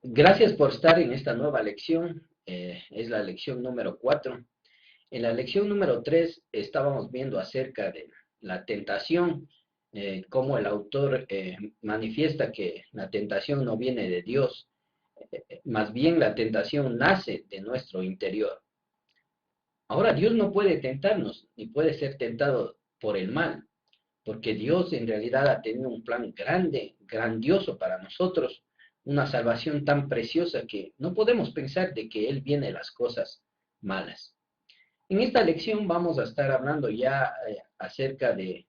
Gracias por estar en esta nueva lección. Es la lección número 4. En la lección número 3 estábamos viendo acerca de la tentación, cómo el autor manifiesta que la tentación no viene de Dios, más bien la tentación nace de nuestro interior. Ahora, Dios no puede tentarnos, ni puede ser tentado por el mal, porque Dios en realidad ha tenido un plan grande, grandioso para nosotros, una salvación tan preciosa que no podemos pensar de que Él viene las cosas malas. En esta lección vamos a estar hablando ya acerca de,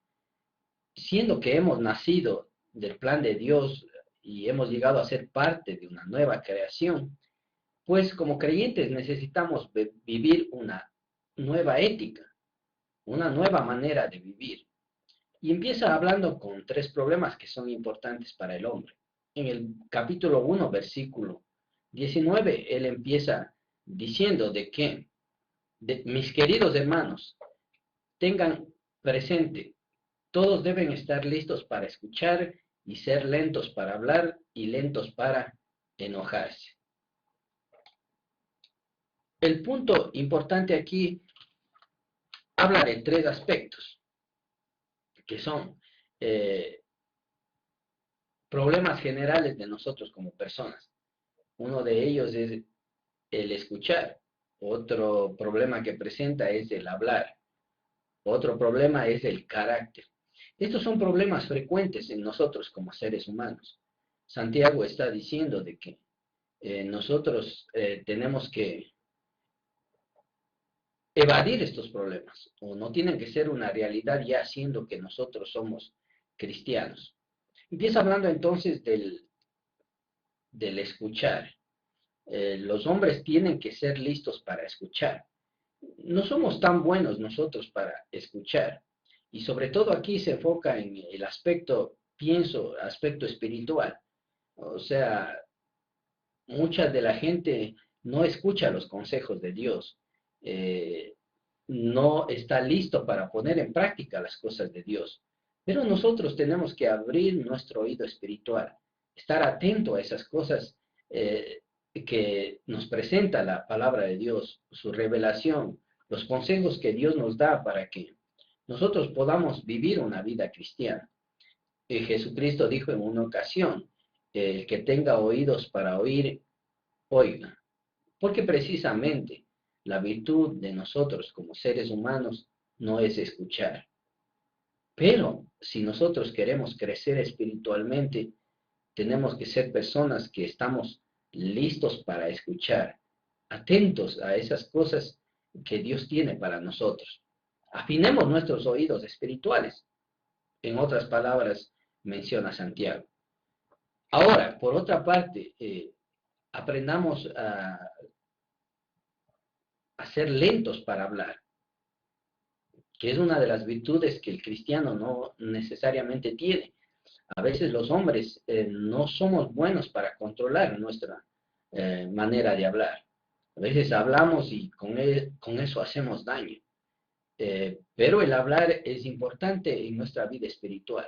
siendo que hemos nacido del plan de Dios y hemos llegado a ser parte de una nueva creación, pues como creyentes necesitamos vivir una nueva ética, una nueva manera de vivir. Y empieza hablando con tres problemas que son importantes para el hombre. En el capítulo 1, versículo 19, él empieza diciendo de que, mis queridos hermanos, tengan presente, todos deben estar listos para escuchar y ser lentos para hablar y lentos para enojarse. El punto importante aquí habla de tres aspectos, que son problemas generales de nosotros como personas. Uno de ellos es el escuchar. Otro problema que presenta es el hablar. Otro problema es el carácter. Estos son problemas frecuentes en nosotros como seres humanos. Santiago está diciendo de que nosotros tenemos que evadir estos problemas, o no tienen que ser una realidad ya siendo que nosotros somos cristianos. Empieza hablando entonces del escuchar. Los hombres tienen que ser listos para escuchar. No somos tan buenos nosotros para escuchar. Y sobre todo aquí se enfoca en el aspecto, pienso, aspecto espiritual. O sea, mucha de la gente no escucha los consejos de Dios. Eh, no está listo para poner en práctica las cosas de Dios. Pero nosotros tenemos que abrir nuestro oído espiritual, estar atento a esas cosas que nos presenta la palabra de Dios, su revelación, los consejos que Dios nos da para que nosotros podamos vivir una vida cristiana. Jesucristo dijo en una ocasión, el que tenga oídos para oír, oiga. Porque precisamente la virtud de nosotros como seres humanos no es escuchar. Pero si nosotros queremos crecer espiritualmente, tenemos que ser personas que estamos listos para escuchar, atentos a esas cosas que Dios tiene para nosotros. Afinemos nuestros oídos espirituales. En otras palabras, menciona Santiago. Ahora, por otra parte, aprendamos a ser lentos para hablar, que es una de las virtudes que el cristiano no necesariamente tiene. A veces los hombres no somos buenos para controlar nuestra manera de hablar. A veces hablamos y con eso hacemos daño. Pero el hablar es importante en nuestra vida espiritual.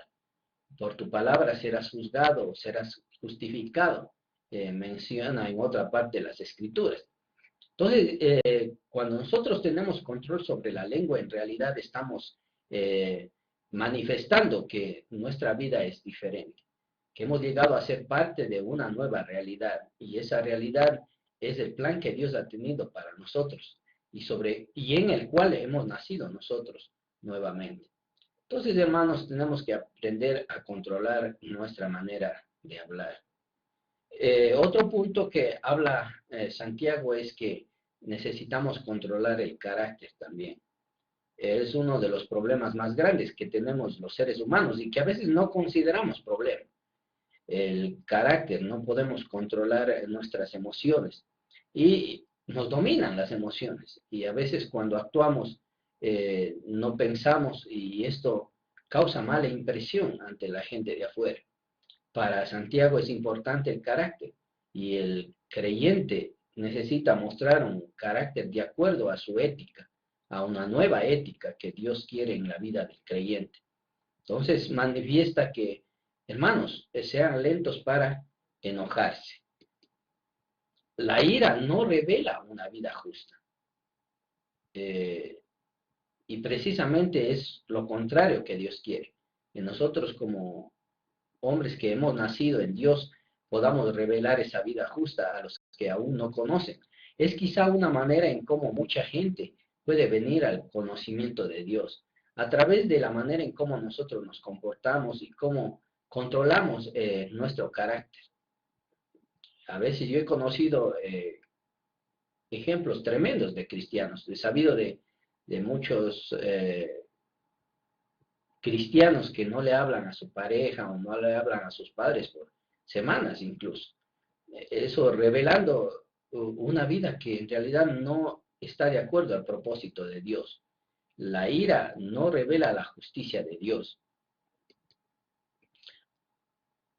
Por tu palabra serás juzgado, serás justificado, menciona en otra parte de las escrituras. Entonces, cuando nosotros tenemos control sobre la lengua, en realidad estamos manifestando que nuestra vida es diferente, que hemos llegado a ser parte de una nueva realidad, y esa realidad es el plan que Dios ha tenido para nosotros y en el cual hemos nacido nosotros nuevamente. Entonces, hermanos, tenemos que aprender a controlar nuestra manera de hablar. Otro punto que habla Santiago es que necesitamos controlar el carácter también. Es uno de los problemas más grandes que tenemos los seres humanos y que a veces no consideramos problema. El carácter, no podemos controlar nuestras emociones y nos dominan las emociones. Y a veces cuando actuamos no pensamos y esto causa mala impresión ante la gente de afuera. Para Santiago es importante el carácter y el creyente necesita mostrar un carácter de acuerdo a su ética, a una nueva ética que Dios quiere en la vida del creyente. Entonces manifiesta que, hermanos, sean lentos para enojarse. La ira no revela una vida justa. Eh, y precisamente es lo contrario que Dios quiere. Que nosotros como hombres que hemos nacido en Dios podamos revelar esa vida justa a los que aún no conocen. Es quizá una manera en cómo mucha gente puede venir al conocimiento de Dios, a través de la manera en cómo nosotros nos comportamos y cómo controlamos nuestro carácter. A veces yo he conocido ejemplos tremendos de cristianos, he sabido de muchos cristianos que no le hablan a su pareja o no le hablan a sus padres por semanas incluso. Eso revelando una vida que en realidad no está de acuerdo al propósito de Dios. La ira no revela la justicia de Dios.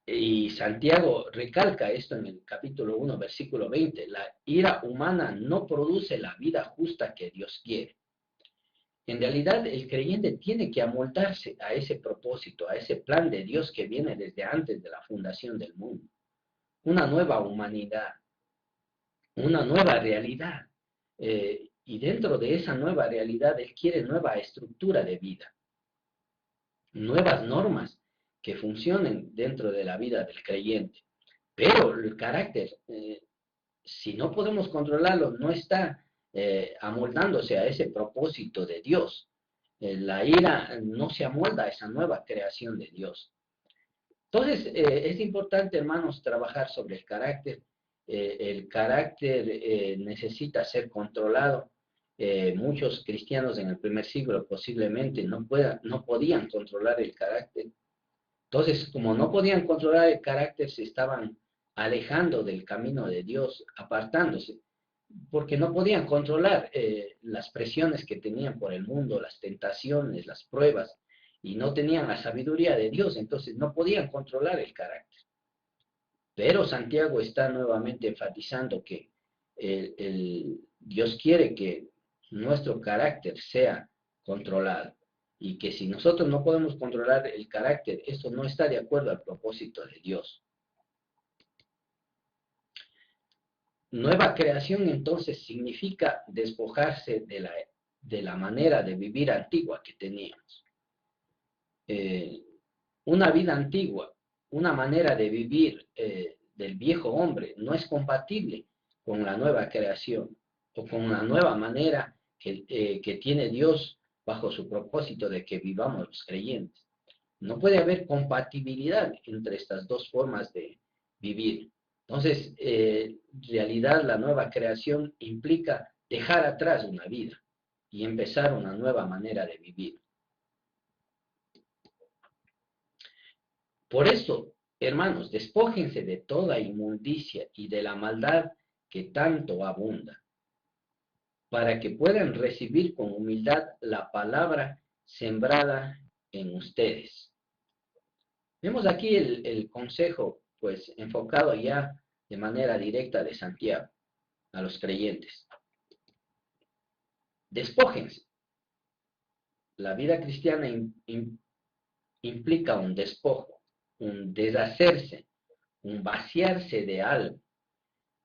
Y Santiago recalca esto en el capítulo 1, versículo 20. La ira humana no produce la vida justa que Dios quiere. En realidad, el creyente tiene que amoldarse a ese propósito, a ese plan de Dios que viene desde antes de la fundación del mundo. Una nueva humanidad, una nueva realidad. Y dentro de esa nueva realidad, Él quiere nueva estructura de vida, nuevas normas que funcionen dentro de la vida del creyente. Pero el carácter, si no podemos controlarlo, no está amoldándose a ese propósito de Dios. La ira no se amolda a esa nueva creación de Dios. Entonces, es importante, hermanos, trabajar sobre el carácter. El carácter necesita ser controlado. Muchos cristianos en el primer siglo posiblemente no podían controlar el carácter. Entonces, como no podían controlar el carácter, se estaban alejando del camino de Dios, apartándose, porque no podían controlar las presiones que tenían por el mundo, las tentaciones, las pruebas, y no tenían la sabiduría de Dios, entonces no podían controlar el carácter. Pero Santiago está nuevamente enfatizando que Dios quiere que nuestro carácter sea controlado y que si nosotros no podemos controlar el carácter, esto no está de acuerdo al propósito de Dios. Nueva creación entonces significa despojarse de la manera de vivir antigua que teníamos. Una vida antigua, una manera de vivir del viejo hombre no es compatible con la nueva creación o con la nueva manera que tiene Dios bajo su propósito de que vivamos los creyentes. No puede haber compatibilidad entre estas dos formas de vivir. Entonces, en realidad la nueva creación implica dejar atrás una vida y empezar una nueva manera de vivir. Por eso, hermanos, despójense de toda inmundicia y de la maldad que tanto abunda, para que puedan recibir con humildad la palabra sembrada en ustedes. Vemos aquí el consejo, pues, enfocado ya de manera directa de Santiago a los creyentes. Despójense. La vida cristiana implica un despojo, un deshacerse, un vaciarse de algo.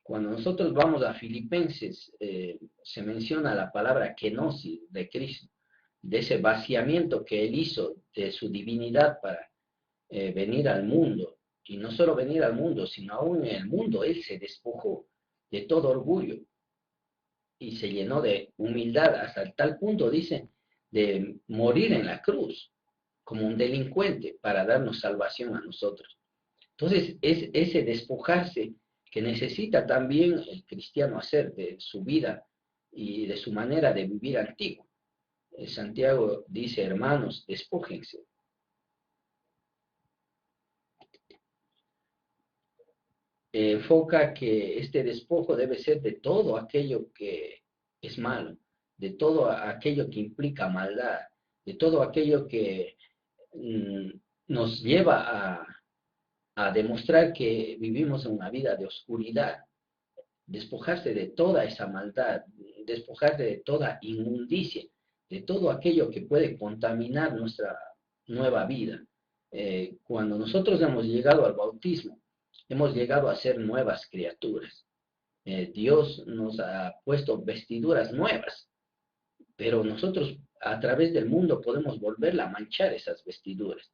Cuando nosotros vamos a Filipenses, se menciona la palabra kenosis de Cristo, de ese vaciamiento que Él hizo de su divinidad para venir al mundo. Y no solo venir al mundo, sino aún en el mundo Él se despojó de todo orgullo y se llenó de humildad hasta tal punto, dice, de morir en la cruz como un delincuente para darnos salvación a nosotros. Entonces, es ese despojarse que necesita también el cristiano hacer de su vida y de su manera de vivir antigua. Santiago dice, hermanos, despójense. Enfoca que este despojo debe ser de todo aquello que es malo, de todo aquello que implica maldad, de todo aquello que nos lleva a demostrar que vivimos en una vida de oscuridad, despojarse de toda esa maldad, despojarse de toda inmundicia, de todo aquello que puede contaminar nuestra nueva vida. Cuando nosotros hemos llegado al bautismo, hemos llegado a ser nuevas criaturas. Dios nos ha puesto vestiduras nuevas, pero nosotros a través del mundo podemos volver a manchar esas vestiduras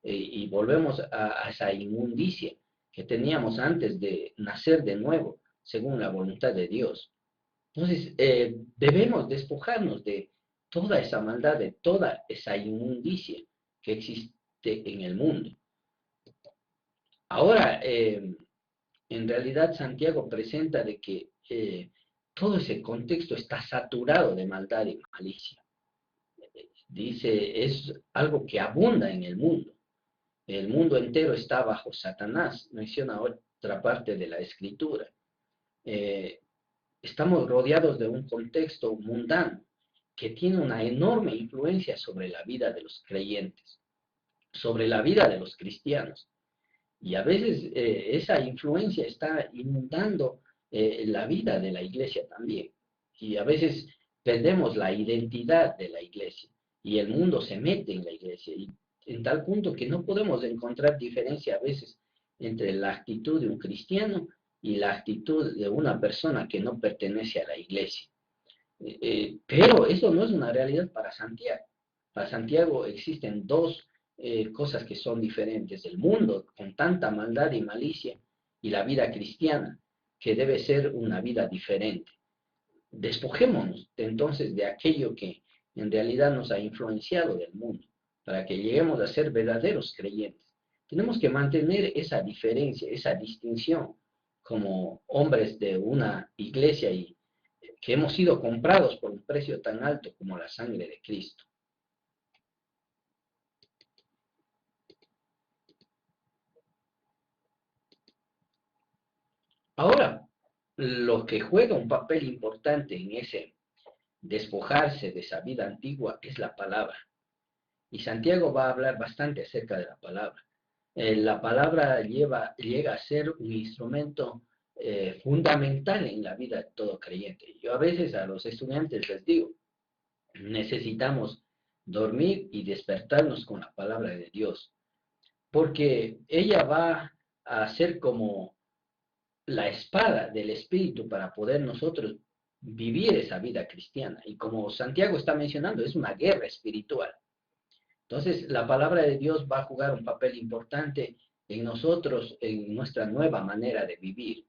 y volvemos a esa inmundicia que teníamos antes de nacer de nuevo, según la voluntad de Dios. Entonces, debemos despojarnos de toda esa maldad, de toda esa inmundicia que existe en el mundo. Ahora, en realidad Santiago presenta de que todo ese contexto está saturado de maldad y malicia. Dice, es algo que abunda en el mundo. El mundo entero está bajo Satanás, menciona otra parte de la escritura. Eh, Estamos rodeados de un contexto mundano que tiene una enorme influencia sobre la vida de los creyentes, sobre la vida de los cristianos. Y a veces esa influencia está inundando la vida de la iglesia también. Y a veces perdemos la identidad de la iglesia y el mundo se mete en la iglesia. Y en tal punto que no podemos encontrar diferencia a veces entre la actitud de un cristiano y la actitud de una persona que no pertenece a la iglesia. Pero eso no es una realidad para Santiago. Para Santiago existen dos cosas que son diferentes. El mundo con tanta maldad y malicia y la vida cristiana, que debe ser una vida diferente. Despojémonos entonces de aquello que en realidad nos ha influenciado del mundo, para que lleguemos a ser verdaderos creyentes. Tenemos que mantener esa diferencia, esa distinción como hombres de una iglesia y que hemos sido comprados por un precio tan alto como la sangre de Cristo. Ahora, lo que juega un papel importante en ese despojarse de esa vida antigua es la palabra. Y Santiago va a hablar bastante acerca de la palabra. La palabra llega a ser un instrumento fundamental en la vida de todo creyente. Yo a veces a los estudiantes les digo, necesitamos dormir y despertarnos con la palabra de Dios, porque ella va a ser como la espada del Espíritu para poder nosotros vivir esa vida cristiana. Y como Santiago está mencionando, es una guerra espiritual. Entonces, la palabra de Dios va a jugar un papel importante en nosotros, en nuestra nueva manera de vivir.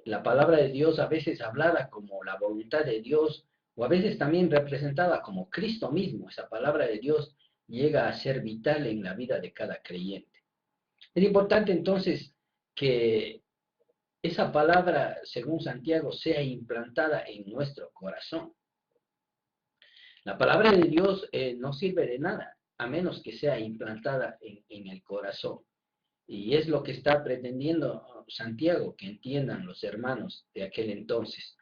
La palabra de Dios a veces hablada como la voluntad de Dios, o a veces también representada como Cristo mismo. Esa palabra de Dios llega a ser vital en la vida de cada creyente. Es importante entonces que esa palabra, según Santiago, sea implantada en nuestro corazón. La palabra de Dios no sirve de nada a menos que sea implantada en el corazón. Y es lo que está pretendiendo Santiago, que entiendan los hermanos de aquel entonces.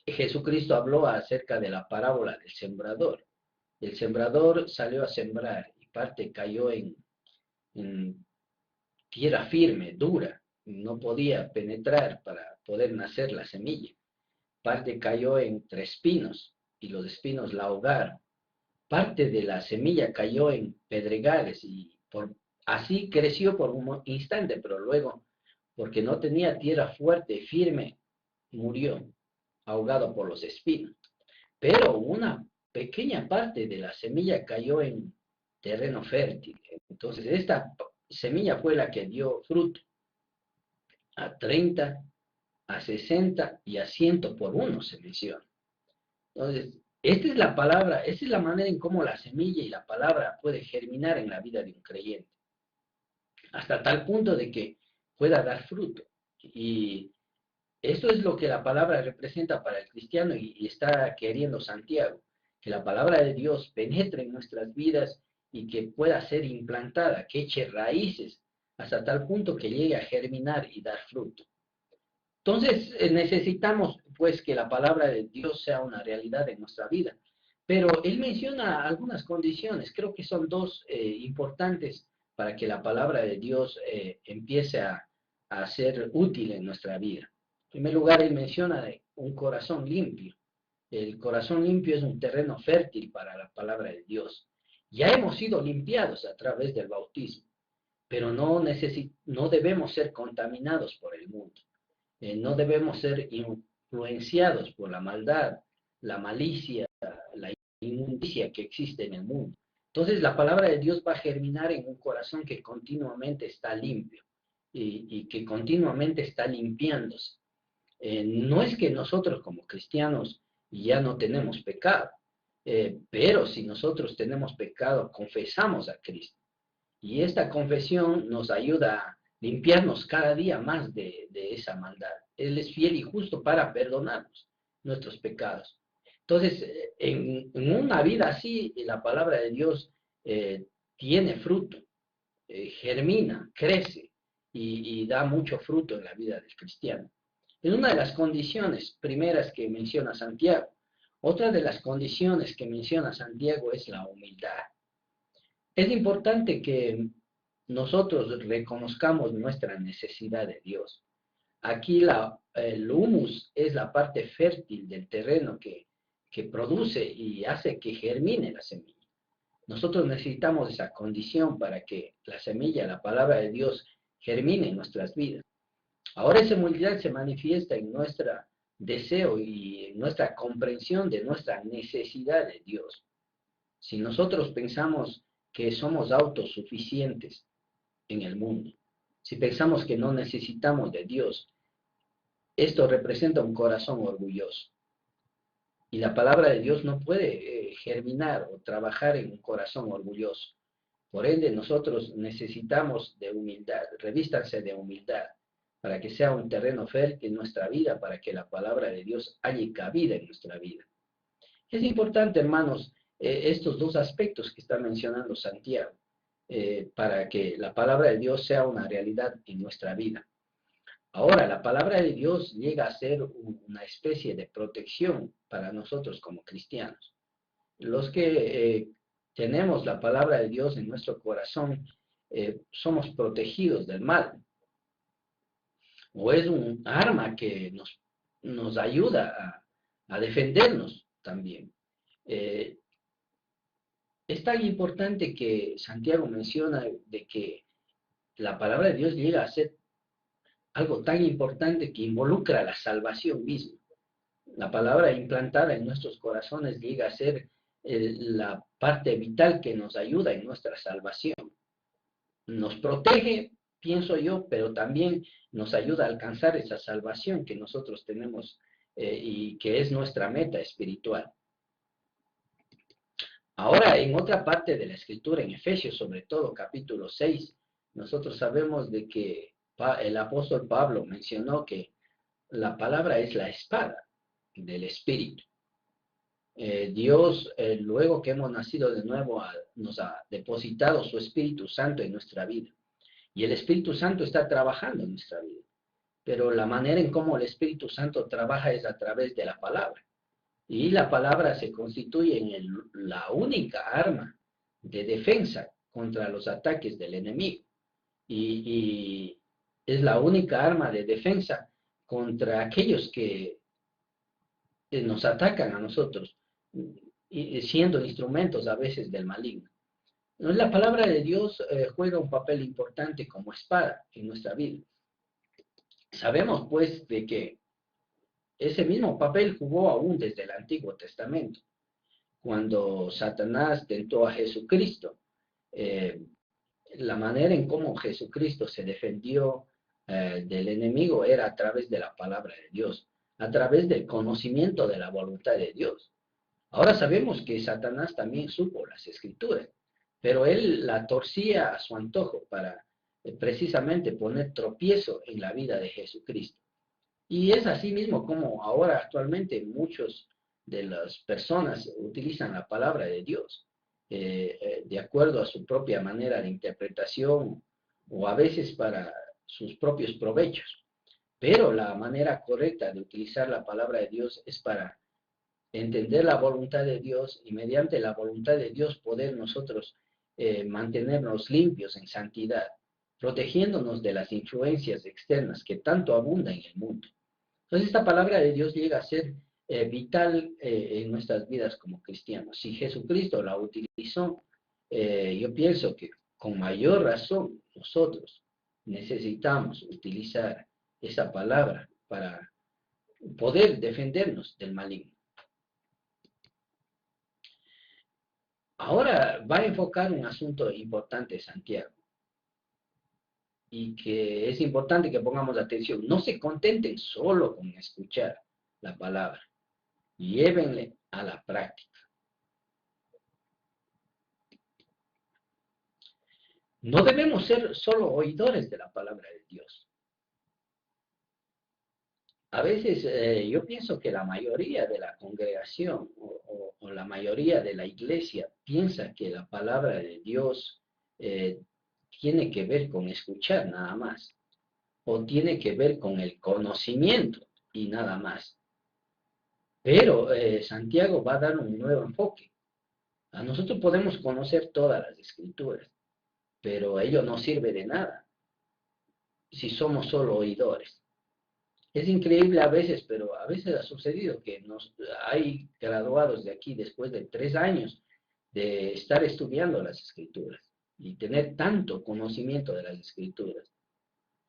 Jesucristo habló acerca de la parábola del sembrador. El sembrador salió a sembrar y parte cayó en tierra firme, dura, no podía penetrar para poder nacer la semilla. Parte cayó entre espinos y los espinos la ahogaron. Parte de la semilla cayó en pedregales y así creció por un instante, pero luego, porque no tenía tierra fuerte y firme, murió ahogado por los espinos. Pero una pequeña parte de la semilla cayó en terreno fértil. Entonces esta semilla fue la que dio fruto a 30, a 60 y a 100 por uno se menciona. Entonces, esta es la palabra, esta es la manera en cómo la semilla y la palabra puede germinar en la vida de un creyente, hasta tal punto de que pueda dar fruto. Y esto es lo que la palabra representa para el cristiano y está queriendo Santiago, que la palabra de Dios penetre en nuestras vidas y que pueda ser implantada, que eche raíces hasta tal punto que llegue a germinar y dar fruto. Entonces necesitamos pues que la palabra de Dios sea una realidad en nuestra vida. Pero él menciona algunas condiciones, creo que son dos importantes para que la palabra de Dios empiece a ser útil en nuestra vida. En primer lugar, él menciona de un corazón limpio. El corazón limpio es un terreno fértil para la palabra de Dios. Ya hemos sido limpiados a través del bautismo, pero no debemos ser contaminados por el mundo. No debemos ser influenciados por la maldad, la malicia, la inmundicia que existe en el mundo. Entonces la palabra de Dios va a germinar en un corazón que continuamente está limpio y que continuamente está limpiándose. No es que nosotros como cristianos ya no tenemos pecado, pero si nosotros tenemos pecado, confesamos a Cristo. Y esta confesión nos ayuda a limpiarnos cada día más de esa maldad. Él es fiel y justo para perdonarnos nuestros pecados. Entonces, en una vida así, la palabra de Dios tiene fruto, germina, crece y da mucho fruto en la vida del cristiano. Es una de las condiciones primeras que menciona Santiago. Otra de las condiciones que menciona Santiago es la humildad. Es importante que nosotros reconozcamos nuestra necesidad de Dios. Aquí el humus es la parte fértil del terreno que produce y hace que germine la semilla. Nosotros necesitamos esa condición para que la semilla, la palabra de Dios, germine en nuestras vidas. Ahora esa humildad se manifiesta en nuestro deseo y en nuestra comprensión de nuestra necesidad de Dios. Si nosotros pensamos que somos autosuficientes en el mundo, si pensamos que no necesitamos de Dios, esto representa un corazón orgulloso. Y la palabra de Dios no puede germinar o trabajar en un corazón orgulloso. Por ende, nosotros necesitamos de humildad, revístanse de humildad, para que sea un terreno fértil en nuestra vida, para que la palabra de Dios haya cabida en nuestra vida. Es importante, hermanos, estos dos aspectos que está mencionando Santiago, para que la palabra de Dios sea una realidad en nuestra vida. Ahora, la palabra de Dios llega a ser una especie de protección para nosotros como cristianos. Los que tenemos la palabra de Dios en nuestro corazón, somos protegidos del mal. O es un arma que nos ayuda a defendernos también. Es tan importante que Santiago menciona de que la palabra de Dios llega a ser algo tan importante que involucra la salvación misma. La palabra implantada en nuestros corazones llega a ser la parte vital que nos ayuda en nuestra salvación. Nos protege, pienso yo, pero también nos ayuda a alcanzar esa salvación que nosotros tenemos y que es nuestra meta espiritual. Ahora, en otra parte de la Escritura, en Efesios, sobre todo, capítulo 6, nosotros sabemos de que el apóstol Pablo mencionó que la palabra es la espada del Espíritu. Dios, luego que hemos nacido de nuevo, nos ha depositado su Espíritu Santo en nuestra vida. Y el Espíritu Santo está trabajando en nuestra vida. Pero la manera en cómo el Espíritu Santo trabaja es a través de la palabra. Y la palabra se constituye en la única arma de defensa contra los ataques del enemigo. Y es la única arma de defensa contra aquellos que nos atacan a nosotros, siendo instrumentos a veces del maligno. La palabra de Dios juega un papel importante como espada en nuestra vida. Sabemos pues de que ese mismo papel jugó aún desde el Antiguo Testamento, cuando Satanás tentó a Jesucristo. La manera en cómo Jesucristo se defendió del enemigo era a través de la palabra de Dios, a través del conocimiento de la voluntad de Dios. Ahora sabemos que Satanás también supo las Escrituras, pero él la torcía a su antojo para precisamente poner tropiezo en la vida de Jesucristo. Y es así mismo como ahora actualmente muchos de las personas utilizan la palabra de Dios de acuerdo a su propia manera de interpretación o a veces para sus propios provechos. Pero la manera correcta de utilizar la palabra de Dios es para entender la voluntad de Dios y mediante la voluntad de Dios poder nosotros mantenernos limpios en santidad, protegiéndonos de las influencias externas que tanto abundan en el mundo. Entonces esta palabra de Dios llega a ser vital en nuestras vidas como cristianos. Si Jesucristo la utilizó, yo pienso que con mayor razón nosotros necesitamos utilizar esa palabra para poder defendernos del maligno. Ahora va a enfocar un asunto importante Santiago y que es importante que pongamos atención. No se contenten solo con escuchar la palabra, llévenle a la práctica. No debemos ser solo oidores de la palabra de Dios. A veces yo pienso que la mayoría de la congregación o la mayoría de la iglesia piensa que la palabra de Dios tiene que ver con escuchar nada más, o tiene que ver con el conocimiento y nada más. Pero Santiago va a dar un nuevo enfoque. A nosotros podemos conocer todas las escrituras, pero ello no sirve de nada si somos solo oidores. Es increíble a veces, pero a veces ha sucedido que hay graduados de aquí después de 3 años de estar estudiando las escrituras y tener tanto conocimiento de las escrituras.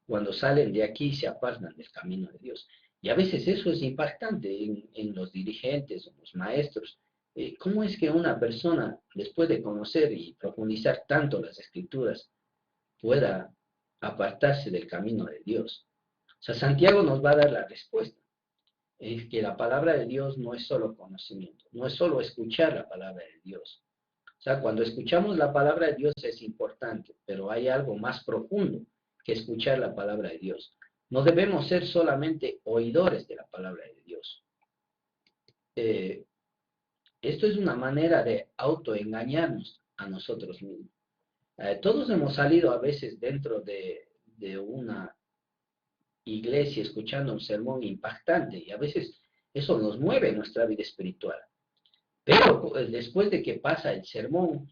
Cuando salen de aquí se apartan del camino de Dios. Y a veces eso es impactante en los dirigentes, en los maestros. ¿Cómo es que una persona, después de conocer y profundizar tanto las escrituras, pueda apartarse del camino de Dios? O sea, Santiago nos va a dar la respuesta. Es que la palabra de Dios no es solo conocimiento, no es solo escuchar la palabra de Dios. O sea, cuando escuchamos la palabra de Dios es importante, pero hay algo más profundo que escuchar la palabra de Dios. No debemos ser solamente oidores de la palabra de Dios. Esto es una manera de autoengañarnos a nosotros mismos. Todos hemos salido a veces dentro de una iglesia escuchando un sermón impactante y a veces eso nos mueve en nuestra vida espiritual. Pero después de que pasa el sermón,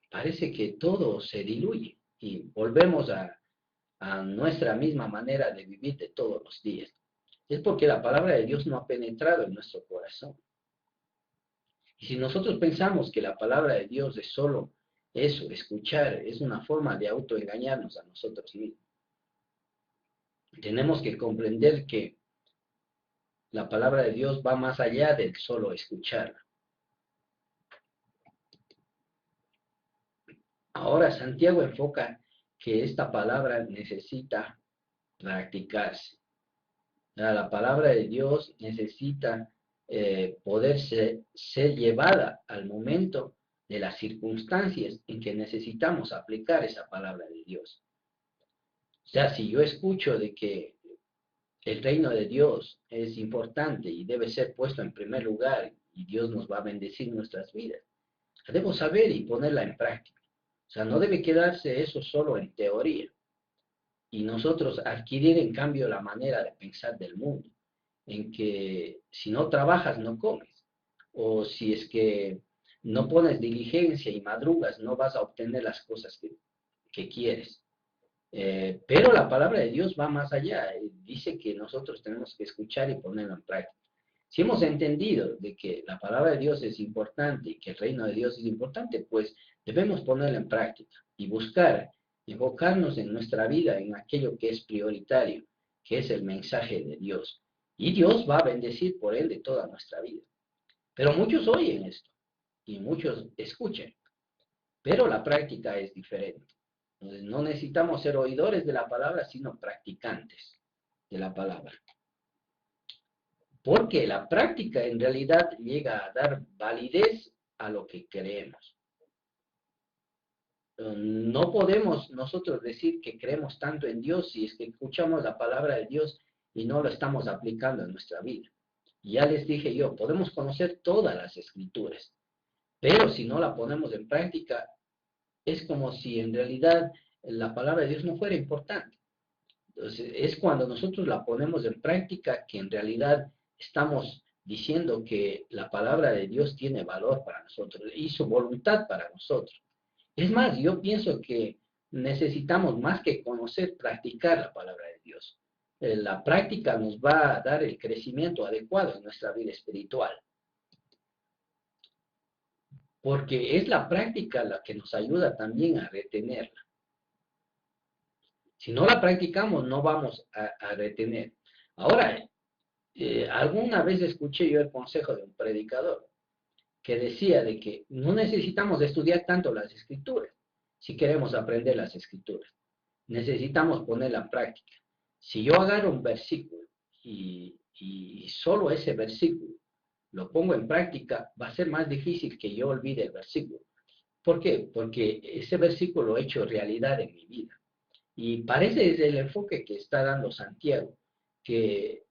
parece que todo se diluye y volvemos a nuestra misma manera de vivir de todos los días. Es porque la palabra de Dios no ha penetrado en nuestro corazón. Y si nosotros pensamos que la palabra de Dios es solo eso, escuchar, es una forma de autoengañarnos a nosotros mismos. Tenemos que comprender que la palabra de Dios va más allá del solo escucharla. Ahora Santiago enfoca que esta palabra necesita practicarse. La palabra de Dios necesita poder ser llevada al momento de las circunstancias en que necesitamos aplicar esa palabra de Dios. O sea, si yo escucho de que el reino de Dios es importante y debe ser puesto en primer lugar y Dios nos va a bendecir nuestras vidas, debo saber y ponerla en práctica. O sea, no debe quedarse eso solo en teoría y nosotros adquirir en cambio la manera de pensar del mundo, en que si no trabajas no comes, o si es que no pones diligencia y madrugas no vas a obtener las cosas que quieres. Pero la palabra de Dios va más allá, dice que nosotros tenemos que escuchar y ponerlo en práctica. Si hemos entendido de que la palabra de Dios es importante y que el reino de Dios es importante, pues debemos ponerla en práctica y buscar, enfocarnos en nuestra vida, en aquello que es prioritario, que es el mensaje de Dios. Y Dios va a bendecir por él de toda nuestra vida. Pero muchos oyen esto y muchos escuchan, pero la práctica es diferente. Entonces, no necesitamos ser oidores de la palabra, sino practicantes de la palabra. Porque la práctica en realidad llega a dar validez a lo que creemos. No podemos nosotros decir que creemos tanto en Dios si es que escuchamos la palabra de Dios y no lo estamos aplicando en nuestra vida. Ya les dije yo, podemos conocer todas las escrituras, pero si no la ponemos en práctica, es como si en realidad la palabra de Dios no fuera importante. Entonces, es cuando nosotros la ponemos en práctica que en realidad estamos diciendo que la palabra de Dios tiene valor para nosotros y su voluntad para nosotros. Es más, yo pienso que necesitamos más que conocer, practicar la palabra de Dios. La práctica nos va a dar el crecimiento adecuado en nuestra vida espiritual. Porque es la práctica la que nos ayuda también a retenerla. Si no la practicamos, no vamos a retener. Ahora, alguna vez escuché yo el consejo de un predicador que decía de que no necesitamos estudiar tanto las escrituras si queremos aprender las escrituras. Necesitamos ponerla en práctica. Si yo agarro un versículo y solo ese versículo lo pongo en práctica, va a ser más difícil que yo olvide el versículo. ¿Por qué? Porque ese versículo lo he hecho realidad en mi vida. Y parece es el enfoque que está dando Santiago, que,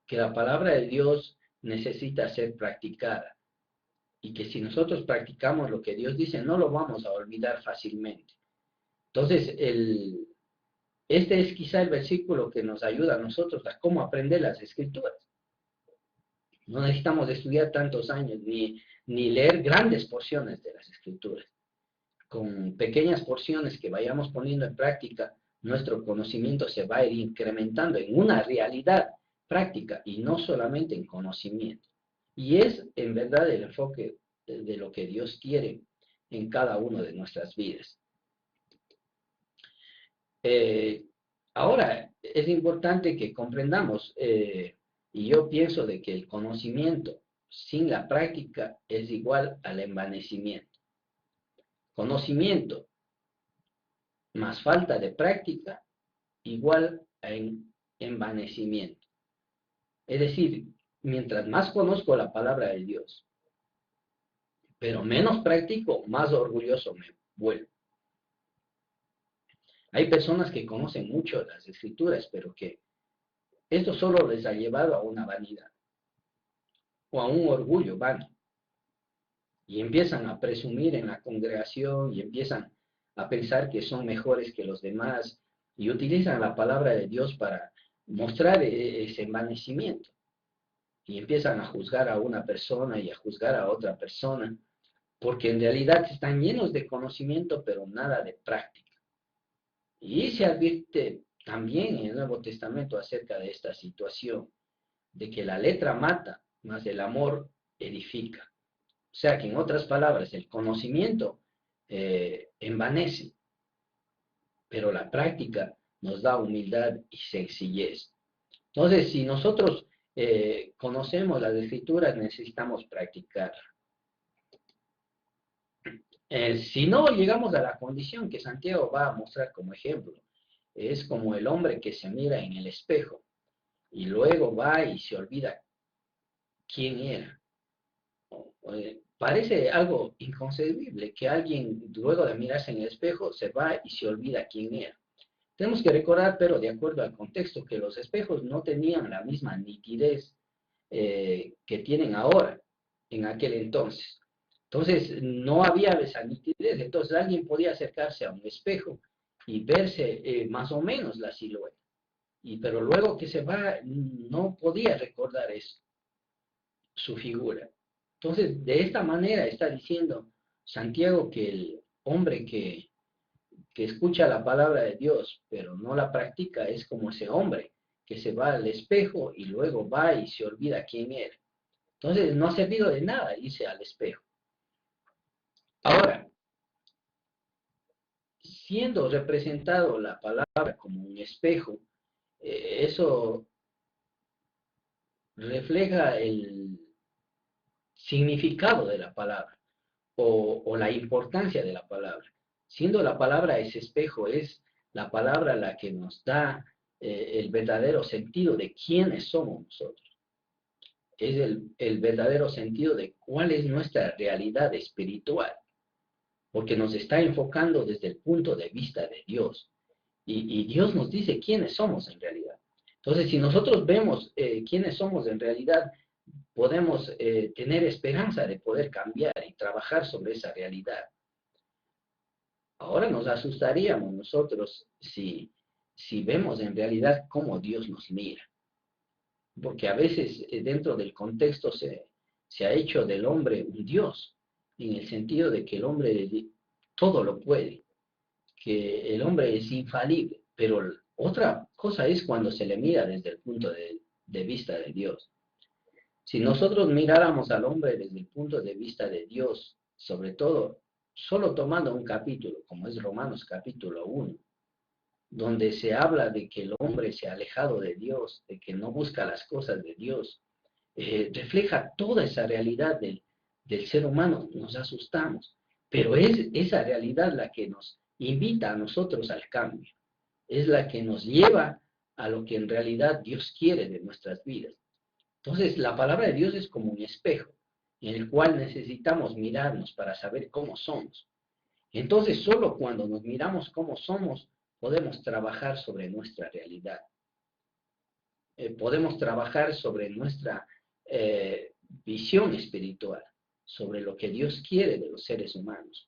que la palabra de Dios necesita ser practicada y que si nosotros practicamos lo que Dios dice, no lo vamos a olvidar fácilmente. Entonces, este es quizá el versículo que nos ayuda a nosotros a cómo aprender las escrituras. No necesitamos estudiar tantos años ni leer grandes porciones de las escrituras. Con pequeñas porciones que vayamos poniendo en práctica, nuestro conocimiento se va a ir incrementando en una realidad práctica y no solamente en conocimiento. Y es en verdad el enfoque de lo que Dios quiere en cada una de nuestras vidas. Ahora, es importante que comprendamos, y yo pienso de que el conocimiento sin la práctica es igual al envanecimiento. Conocimiento más falta de práctica igual a envanecimiento. Es decir, mientras más conozco la palabra de Dios, pero menos practico, más orgulloso me vuelvo. Hay personas que conocen mucho las escrituras, pero que esto solo les ha llevado a una vanidad o a un orgullo vano. Y empiezan a presumir en la congregación y empiezan a pensar que son mejores que los demás y utilizan la palabra de Dios para mostrar ese envanecimiento. Y empiezan a juzgar a una persona y a juzgar a otra persona, porque en realidad están llenos de conocimiento, pero nada de práctica. Y se advierte también en el Nuevo Testamento acerca de esta situación, de que la letra mata, mas el amor edifica. O sea que en otras palabras, el conocimiento envanece, pero la práctica nos da humildad y sencillez. Entonces, si nosotros conocemos las escrituras, necesitamos practicar. Si no llegamos a la condición que Santiago va a mostrar como ejemplo, es como el hombre que se mira en el espejo y luego va y se olvida quién era. Parece algo inconcebible que alguien luego de mirarse en el espejo se va y se olvida quién era. Tenemos que recordar, pero de acuerdo al contexto, que los espejos no tenían la misma nitidez que tienen ahora, en aquel entonces. Entonces, no había esa nitidez. Entonces, alguien podía acercarse a un espejo y verse más o menos la silueta. Pero luego que se va, no podía recordar eso, su figura. Entonces, de esta manera está diciendo Santiago que el hombre que escucha la palabra de Dios, pero no la practica, es como ese hombre que se va al espejo y luego va y se olvida quién era. Entonces, no ha servido de nada irse al espejo. Ahora, siendo representado la palabra como un espejo, eso refleja el significado de la palabra o la importancia de la palabra. Siendo la palabra ese espejo, es la palabra la que nos da el verdadero sentido de quiénes somos nosotros. Es el verdadero sentido de cuál es nuestra realidad espiritual, porque nos está enfocando desde el punto de vista de Dios. Y Dios nos dice quiénes somos en realidad. Entonces, si nosotros vemos quiénes somos en realidad, podemos tener esperanza de poder cambiar y trabajar sobre esa realidad. Ahora nos asustaríamos nosotros si vemos en realidad cómo Dios nos mira. Porque a veces dentro del contexto se ha hecho del hombre un Dios, en el sentido de que el hombre todo lo puede, que el hombre es infalible, pero otra cosa es cuando se le mira desde el punto de vista de Dios. Si nosotros miráramos al hombre desde el punto de vista de Dios, sobre todo, solo tomando un capítulo, como es Romanos capítulo 1, donde se habla de que el hombre se ha alejado de Dios, de que no busca las cosas de Dios, refleja toda esa realidad del ser humano. Nos asustamos, pero es esa realidad la que nos invita a nosotros al cambio, es la que nos lleva a lo que en realidad Dios quiere de nuestras vidas. Entonces, la palabra de Dios es como un espejo en el cual necesitamos mirarnos para saber cómo somos. Entonces, solo cuando nos miramos cómo somos, podemos trabajar sobre nuestra realidad. Podemos trabajar sobre nuestra visión espiritual, sobre lo que Dios quiere de los seres humanos.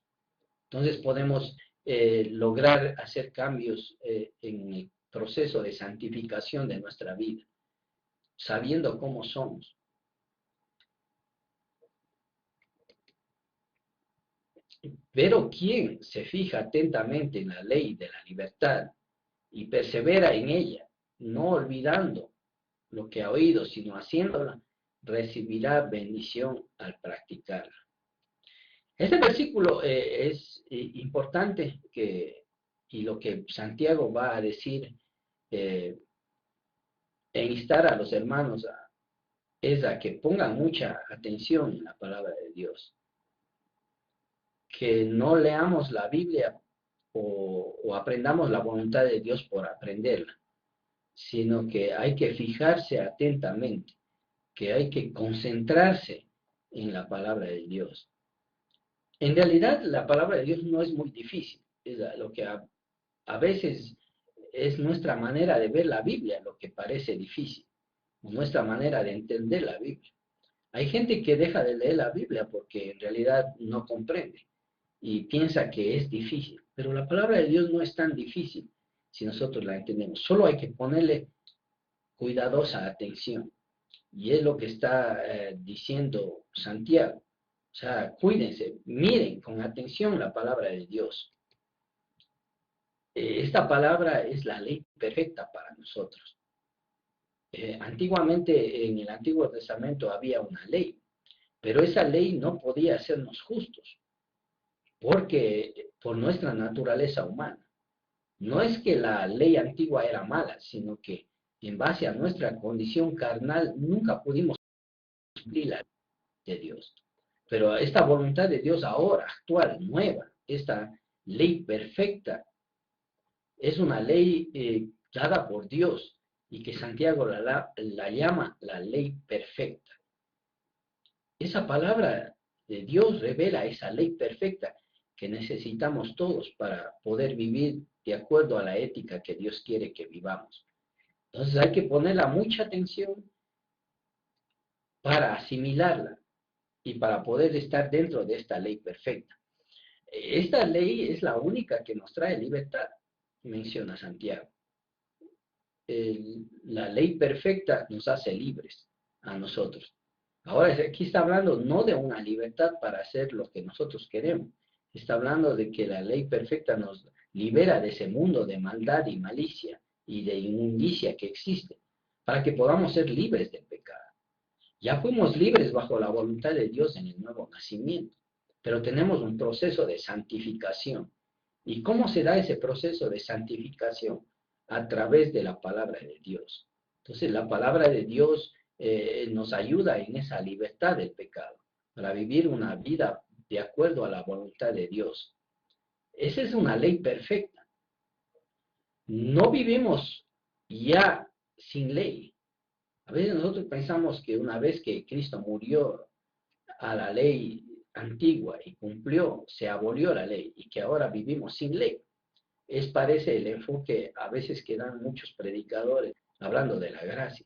Entonces, podemos lograr hacer cambios en el proceso de santificación de nuestra vida, sabiendo cómo somos. Pero quien se fija atentamente en la ley de la libertad y persevera en ella, no olvidando lo que ha oído, sino haciéndola, recibirá bendición al practicarla. Este versículo es importante y lo que Santiago va a decir e instar a los hermanos es a que pongan mucha atención en la palabra de Dios, que no leamos la Biblia o aprendamos la voluntad de Dios por aprenderla, sino que hay que fijarse atentamente, que hay que concentrarse en la palabra de Dios. En realidad, la palabra de Dios no es muy difícil, es lo que a veces es nuestra manera de ver la Biblia lo que parece difícil, nuestra manera de entender la Biblia. Hay gente que deja de leer la Biblia porque en realidad no comprende y piensa que es difícil, pero la palabra de Dios no es tan difícil si nosotros la entendemos. Solo hay que ponerle cuidadosa atención. Y es lo que está diciendo Santiago. O sea, cuídense, miren con atención la palabra de Dios. Esta palabra es la ley perfecta para nosotros. Antiguamente, en el Antiguo Testamento había una ley, pero esa ley no podía hacernos justos, porque por nuestra naturaleza humana. No es que la ley antigua era mala, sino que en base a nuestra condición carnal nunca pudimos cumplir la ley de Dios. Pero esta voluntad de Dios ahora, actual, nueva, esta ley perfecta, es una ley dada por Dios y que Santiago la llama la ley perfecta. Esa palabra de Dios revela esa ley perfecta que necesitamos todos para poder vivir de acuerdo a la ética que Dios quiere que vivamos. Entonces hay que ponerla mucha atención para asimilarla y para poder estar dentro de esta ley perfecta. Esta ley es la única que nos trae libertad, menciona Santiago. La ley perfecta nos hace libres a nosotros. Ahora, aquí está hablando no de una libertad para hacer lo que nosotros queremos. Está hablando de que la ley perfecta nos libera de ese mundo de maldad y malicia y de inmundicia que existe, para que podamos ser libres del pecado. Ya fuimos libres bajo la voluntad de Dios en el nuevo nacimiento, pero tenemos un proceso de santificación. ¿Y cómo se da ese proceso de santificación? A través de la palabra de Dios. Entonces, la palabra de Dios nos ayuda en esa libertad del pecado, para vivir una vida de acuerdo a la voluntad de Dios. Esa es una ley perfecta. No vivimos ya sin ley. A veces nosotros pensamos que una vez que Cristo murió a la ley antigua y cumplió, se abolió la ley y que ahora vivimos sin ley. Parece el enfoque a veces que dan muchos predicadores hablando de la gracia.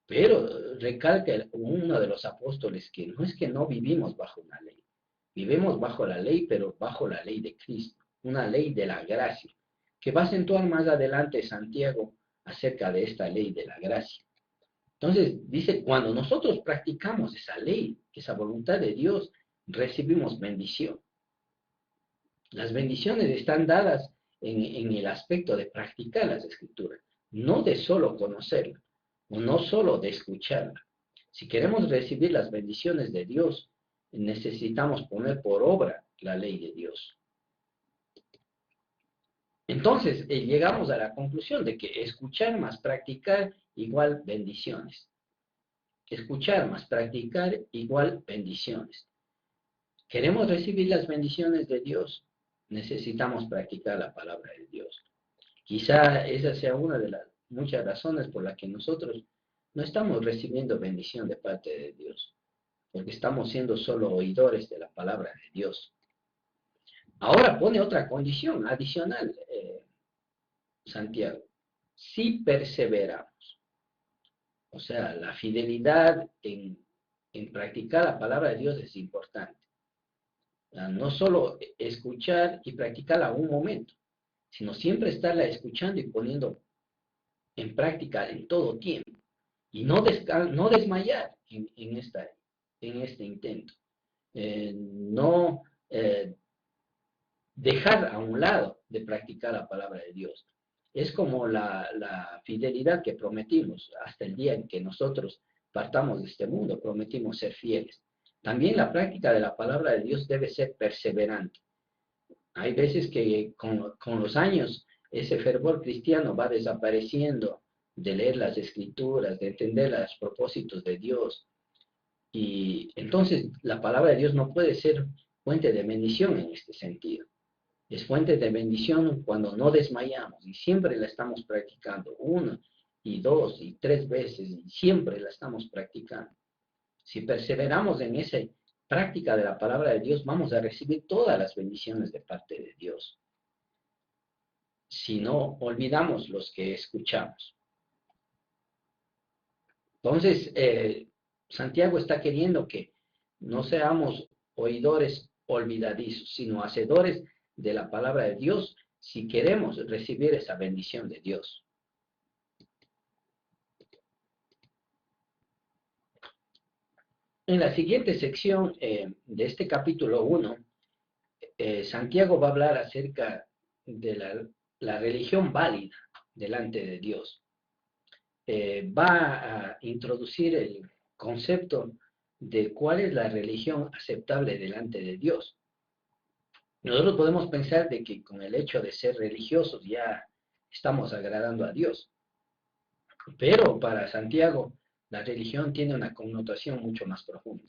Pero recalca uno de los apóstoles que no es que no vivimos bajo una ley. Vivimos bajo la ley, pero bajo la ley de Cristo, una ley de la gracia, que va a acentuar más adelante Santiago acerca de esta ley de la gracia. Entonces, dice, cuando nosotros practicamos esa ley, esa voluntad de Dios, recibimos bendición. Las bendiciones están dadas en el aspecto de practicar las escrituras, no de solo conocerla, o no solo de escucharla. Si queremos recibir las bendiciones de Dios, necesitamos poner por obra la ley de Dios. Entonces, llegamos a la conclusión de que escuchar más practicar igual bendiciones. Escuchar más practicar igual bendiciones. ¿Queremos recibir las bendiciones de Dios? Necesitamos practicar la palabra de Dios. Quizá esa sea una de las muchas razones por las que nosotros no estamos recibiendo bendición de parte de Dios, porque estamos siendo solo oidores de la palabra de Dios. Ahora pone otra condición adicional, Santiago. Si perseveramos, o sea, la fidelidad en practicar la palabra de Dios es importante. No solo escuchar y practicarla a un momento, sino siempre estarla escuchando y poniendo en práctica en todo tiempo. Y no desmayar en este intento. No dejar a un lado de practicar la palabra de Dios. Es como la fidelidad que prometimos hasta el día en que nosotros partamos de este mundo, prometimos ser fieles. También la práctica de la palabra de Dios debe ser perseverante. Hay veces que con los años ese fervor cristiano va desapareciendo de leer las escrituras, de entender los propósitos de Dios. Y entonces la palabra de Dios no puede ser fuente de bendición en este sentido. Es fuente de bendición cuando no desmayamos y siempre la estamos practicando, una y dos y tres veces, y siempre la estamos practicando. Si perseveramos en esa práctica de la palabra de Dios, vamos a recibir todas las bendiciones de parte de Dios. Si no, olvidamos los que escuchamos. Entonces, Santiago está queriendo que no seamos oidores olvidadizos, sino hacedores de la palabra de Dios si queremos recibir esa bendición de Dios. En la siguiente sección de este capítulo 1, Santiago va a hablar acerca de la religión válida delante de Dios. Va a introducir el concepto de cuál es la religión aceptable delante de Dios. Nosotros podemos pensar de que con el hecho de ser religiosos ya estamos agradando a Dios, pero para Santiago la religión tiene una connotación mucho más profunda.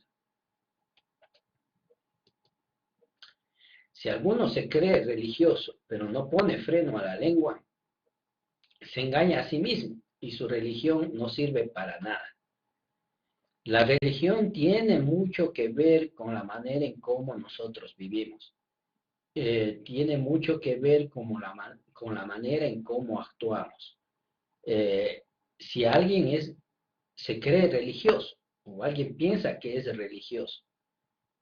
Si alguno se cree religioso, pero no pone freno a la lengua, se engaña a sí mismo y su religión no sirve para nada. La religión tiene mucho que ver con la manera en cómo nosotros vivimos. Tiene mucho que ver con la manera en cómo actuamos. Si alguien se cree religioso o alguien piensa que es religioso,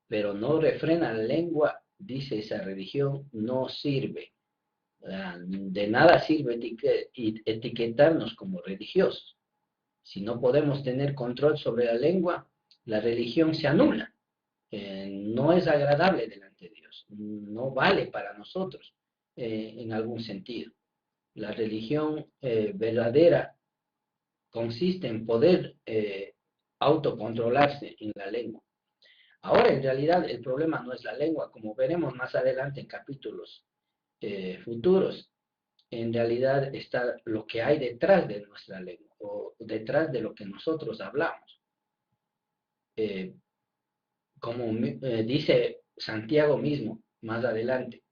pero no refrena la lengua, dice esa religión no sirve. De nada sirve etiquetarnos como religiosos. Si no podemos tener control sobre la lengua, la religión se anula. No es agradable delante de Dios. No vale para nosotros en algún sentido. La religión verdadera consiste en poder autocontrolarse en la lengua. Ahora, en realidad, el problema no es la lengua, como veremos más adelante en capítulos futuros. En realidad está lo que hay detrás de nuestra lengua o detrás de lo que nosotros hablamos. Como dice Santiago mismo más adelante,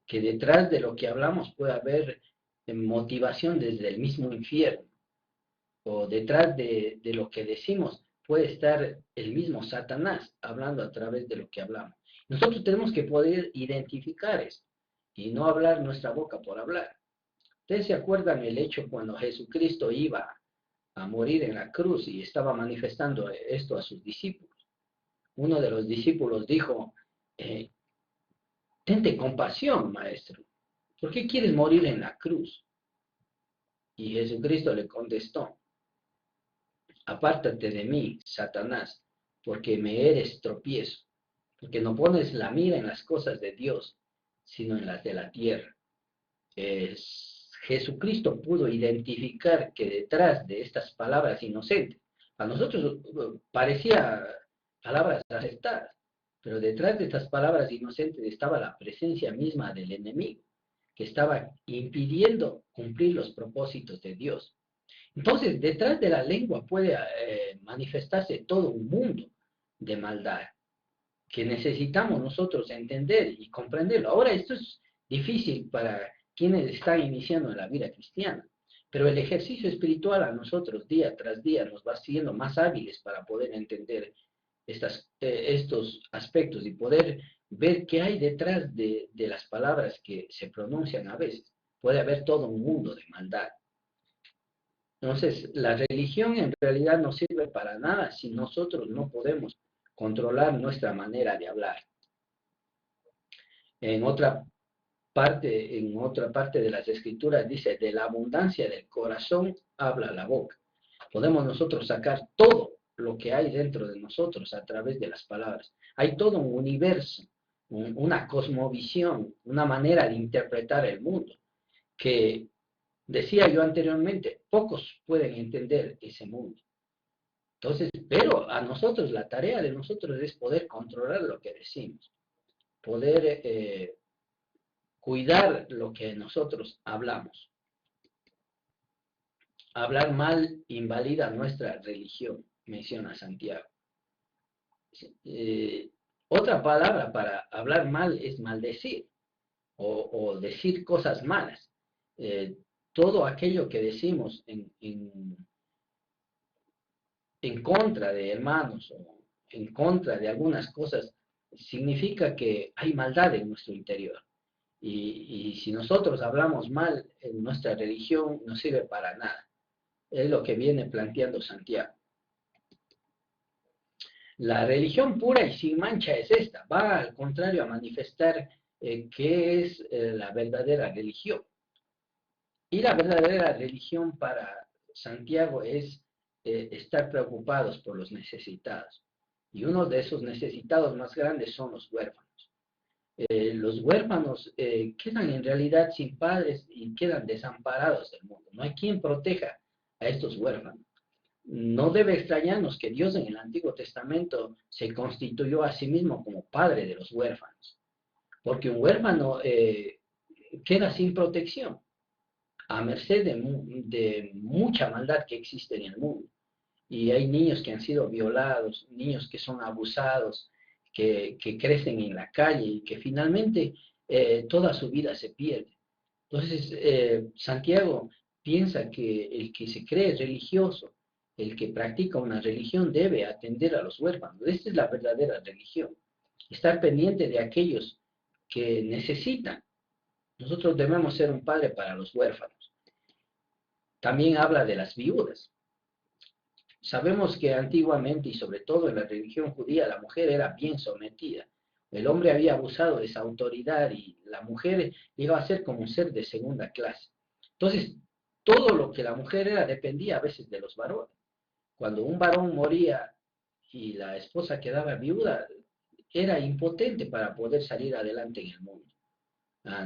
que detrás de lo que hablamos puede haber motivación desde el mismo infierno, o detrás de lo que decimos puede estar el mismo Satanás hablando a través de lo que hablamos. Nosotros tenemos que poder identificar esto y no hablar nuestra boca por hablar. ¿Ustedes se acuerdan el hecho cuando Jesucristo iba a morir en la cruz y estaba manifestando esto a sus discípulos? Uno de los discípulos dijo, tente compasión, maestro, ¿por qué quieres morir en la cruz? Y Jesucristo le contestó, apártate de mí, Satanás, porque me eres tropiezo, porque no pones la mira en las cosas de Dios, sino en las de la tierra. Jesucristo pudo identificar que detrás de estas palabras inocentes, a nosotros parecía palabras acertadas, pero detrás de estas palabras inocentes estaba la presencia misma del enemigo, que estaba impidiendo cumplir los propósitos de Dios. Entonces, detrás de la lengua puede manifestarse todo un mundo de maldad que necesitamos nosotros entender y comprenderlo. Ahora, esto es difícil para quienes están iniciando en la vida cristiana, pero el ejercicio espiritual a nosotros día tras día nos va haciendo más hábiles para poder entender estos aspectos y poder ver qué hay detrás de las palabras que se pronuncian a veces. Puede haber todo un mundo de maldad. Entonces, la religión en realidad no sirve para nada si nosotros no podemos controlar nuestra manera de hablar. En otra parte de las escrituras dice, de la abundancia del corazón habla la boca. Podemos nosotros sacar todo lo que hay dentro de nosotros a través de las palabras. Hay todo un universo, una cosmovisión, una manera de interpretar el mundo, que decía yo anteriormente, pocos pueden entender ese mundo. Entonces, pero a nosotros, la tarea de nosotros es poder controlar lo que decimos, poder cuidar lo que nosotros hablamos. Hablar mal invalida nuestra religión, menciona Santiago. Otra palabra para hablar mal es maldecir o decir cosas malas. Todo aquello que decimos en contra de hermanos o en contra de algunas cosas significa que hay maldad en nuestro interior. Y si nosotros hablamos mal en nuestra religión, no sirve para nada. Es lo que viene planteando Santiago. La religión pura y sin mancha es esta. Va al contrario a manifestar qué es la verdadera religión. Y la verdadera religión para Santiago es estar preocupados por los necesitados. Y uno de esos necesitados más grandes son los huérfanos. Los huérfanos quedan en realidad sin padres y quedan desamparados del mundo. No hay quien proteja a estos huérfanos. No debe extrañarnos que Dios en el Antiguo Testamento se constituyó a sí mismo como padre de los huérfanos, porque un huérfano queda sin protección, a merced de mucha maldad que existe en el mundo. Y hay niños que han sido violados, niños que son abusados, que crecen en la calle y que finalmente toda su vida se pierde. Entonces, Santiago piensa que el que se cree religioso, el que practica una religión debe atender a los huérfanos. Esta es la verdadera religión. Estar pendiente de aquellos que necesitan. Nosotros debemos ser un padre para los huérfanos. También habla de las viudas. Sabemos que antiguamente, y sobre todo en la religión judía, la mujer era bien sometida. El hombre había abusado de esa autoridad y la mujer llegaba a ser como un ser de segunda clase. Entonces, todo lo que la mujer era dependía a veces de los varones. Cuando un varón moría y la esposa quedaba viuda, era impotente para poder salir adelante en el mundo.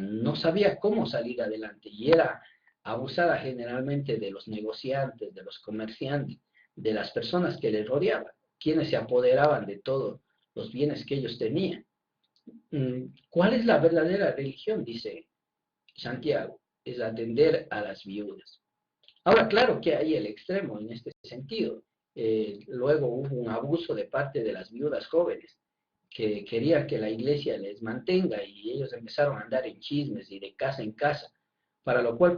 No sabía cómo salir adelante y era abusada generalmente de los negociantes, de los comerciantes, de las personas que le rodeaban, quienes se apoderaban de todos los bienes que ellos tenían. ¿Cuál es la verdadera religión? Dice Santiago, es atender a las viudas. Ahora, claro que hay el extremo en este sentido. Luego hubo un abuso de parte de las viudas jóvenes que querían que la iglesia les mantenga y ellos empezaron a andar en chismes y de casa en casa, para lo cual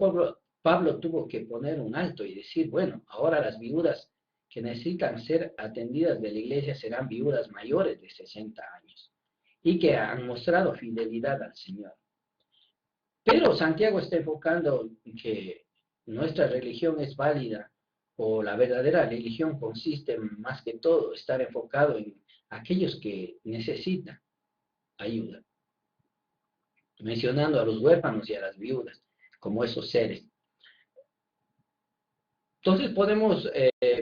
Pablo tuvo que poner un alto y decir, bueno, ahora las viudas que necesitan ser atendidas de la iglesia serán viudas mayores de 60 años y que han mostrado fidelidad al Señor. Pero Santiago está enfocando que nuestra religión es válida o la verdadera religión consiste más que todo estar enfocado en aquellos que necesitan ayuda, mencionando a los huérfanos y a las viudas como esos seres. Entonces podemos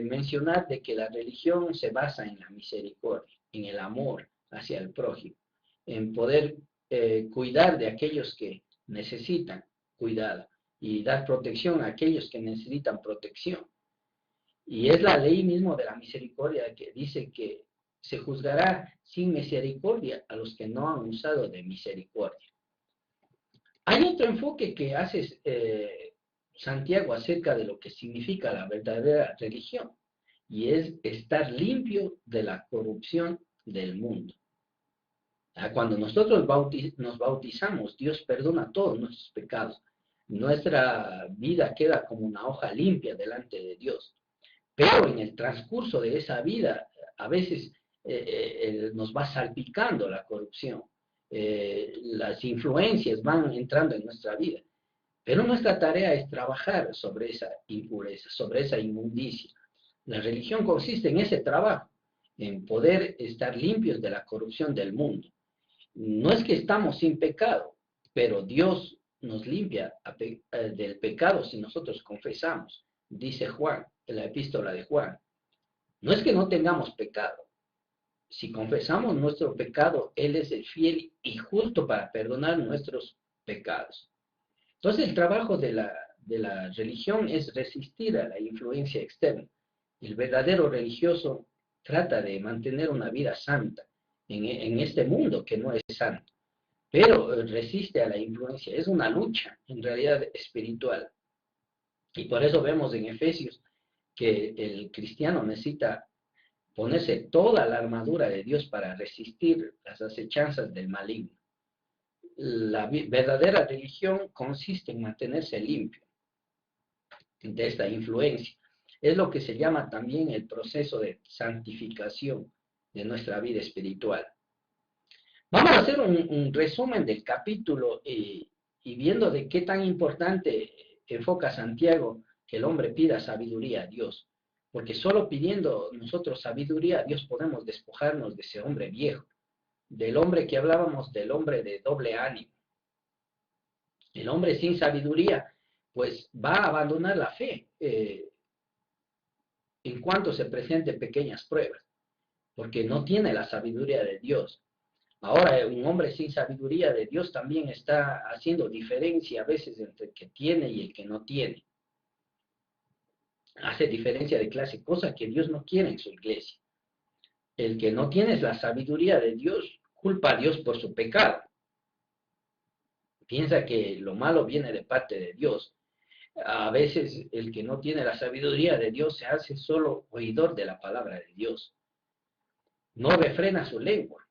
mencionar de que la religión se basa en la misericordia, en el amor hacia el prójimo, en poder cuidar de aquellos que necesitan cuidado y dar protección a aquellos que necesitan protección. Y es la ley mismo de la misericordia que dice que se juzgará sin misericordia a los que no han usado de misericordia. Hay otro enfoque que hace Santiago acerca de lo que significa la verdadera religión, y es estar limpio de la corrupción del mundo. Cuando nosotros nos bautizamos, Dios perdona todos nuestros pecados. Nuestra vida queda como una hoja limpia delante de Dios. Pero en el transcurso de esa vida, a veces nos va salpicando la corrupción. Las influencias van entrando en nuestra vida. Pero nuestra tarea es trabajar sobre esa impureza, sobre esa inmundicia. La religión consiste en ese trabajo, en poder estar limpios de la corrupción del mundo. No es que estamos sin pecado, pero Dios nos limpia del pecado si nosotros confesamos, dice Juan, en la epístola de Juan. No es que no tengamos pecado. Si confesamos nuestro pecado, Él es el fiel y justo para perdonar nuestros pecados. Entonces el trabajo de la religión es resistir a la influencia externa. El verdadero religioso trata de mantener una vida santa en este mundo que no es santo, pero resiste a la influencia. Es una lucha, en realidad, espiritual. Y por eso vemos en Efesios que el cristiano necesita ponerse toda la armadura de Dios para resistir las acechanzas del maligno. La verdadera religión consiste en mantenerse limpio de esta influencia. Es lo que se llama también el proceso de santificación de nuestra vida espiritual. Vamos a hacer un resumen del capítulo y viendo de qué tan importante enfoca Santiago que el hombre pida sabiduría a Dios. Porque solo pidiendo nosotros sabiduría a Dios podemos despojarnos de ese hombre viejo, del hombre que hablábamos, del hombre de doble ánimo. El hombre sin sabiduría pues va a abandonar la fe en cuanto se presenten pequeñas pruebas, porque no tiene la sabiduría de Dios. Ahora, un hombre sin sabiduría de Dios también está haciendo diferencia a veces entre el que tiene y el que no tiene. Hace diferencia de clase, cosa que Dios no quiere en su iglesia. El que no tiene la sabiduría de Dios culpa a Dios por su pecado. Piensa que lo malo viene de parte de Dios. A veces el que no tiene la sabiduría de Dios se hace solo oidor de la palabra de Dios. No refrena su lengua.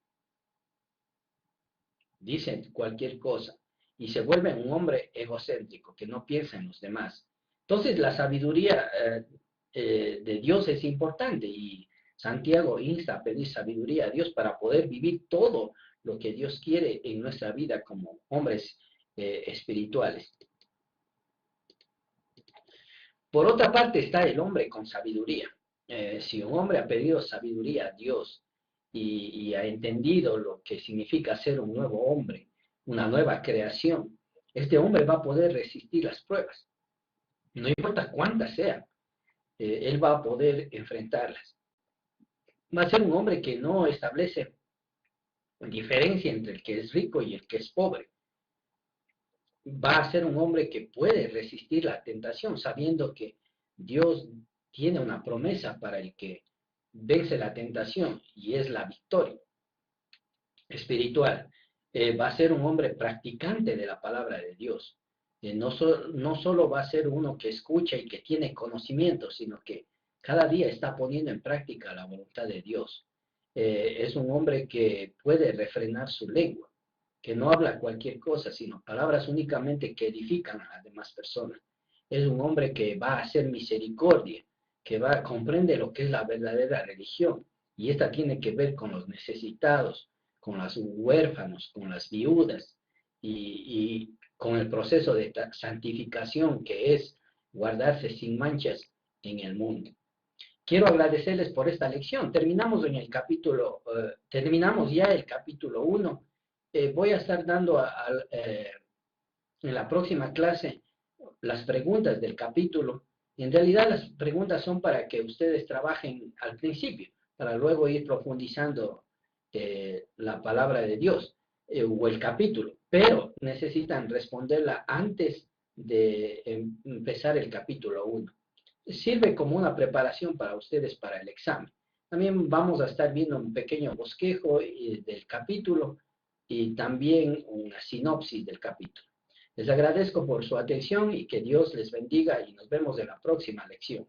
Dice cualquier cosa y se vuelve un hombre egocéntrico que no piensa en los demás. Entonces la sabiduría de Dios es importante y Santiago insta a pedir sabiduría a Dios para poder vivir todo lo que Dios quiere en nuestra vida como hombres espirituales. Por otra parte está el hombre con sabiduría. Si un hombre ha pedido sabiduría a Dios y ha entendido lo que significa ser un nuevo hombre, una nueva creación, este hombre va a poder resistir las pruebas. No importa cuántas sean, él va a poder enfrentarlas. Va a ser un hombre que no establece diferencia entre el que es rico y el que es pobre. Va a ser un hombre que puede resistir la tentación, sabiendo que Dios tiene una promesa para el que vence la tentación y es la victoria espiritual. Va a ser un hombre practicante de la palabra de Dios. No solo va a ser uno que escucha y que tiene conocimiento, sino que cada día está poniendo en práctica la voluntad de Dios. Es un hombre que puede refrenar su lengua, que no habla cualquier cosa, sino palabras únicamente que edifican a las demás personas. Es un hombre que va a hacer misericordia, que comprende lo que es la verdadera religión, y esta tiene que ver con los necesitados, con los huérfanos, con las viudas, y con el proceso de santificación que es guardarse sin manchas en el mundo. Quiero agradecerles por esta lección. Terminamos ya el capítulo 1. Voy a estar dando en la próxima clase las preguntas del capítulo. En realidad las preguntas son para que ustedes trabajen al principio, para luego ir profundizando la palabra de Dios o el capítulo, pero necesitan responderla antes de empezar el capítulo 1. Sirve como una preparación para ustedes para el examen. También vamos a estar viendo un pequeño bosquejo del capítulo y también una sinopsis del capítulo. Les agradezco por su atención y que Dios les bendiga y nos vemos en la próxima lección.